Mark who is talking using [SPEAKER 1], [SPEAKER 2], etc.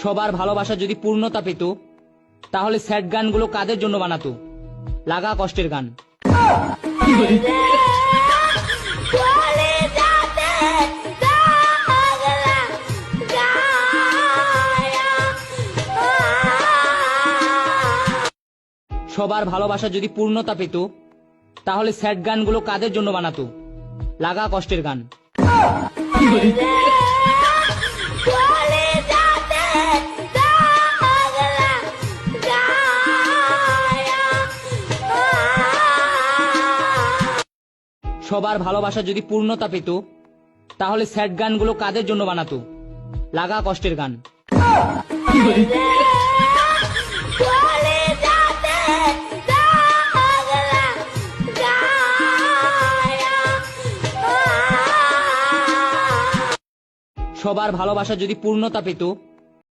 [SPEAKER 1] সবার ভালোবাসা যদি পূর্ণতা পেত তাহলে স্যাড গানগুলো কাদের জন্য বানাতো? লাগা কষ্টের গান। সবার ভালোবাসা যদি পূর্ণতা পেত তাহলে স্যাড গানগুলো কাদের জন্য বানাতো? লাগা কষ্টের গান। সবার ভালোবাসা যদি পূর্ণতা পেত তাহলে স্যাড গানগুলো কাদের জন্য বানাতো? লাগা কষ্টের গান। সবার ভালোবাসা যদি পূর্ণতা পেত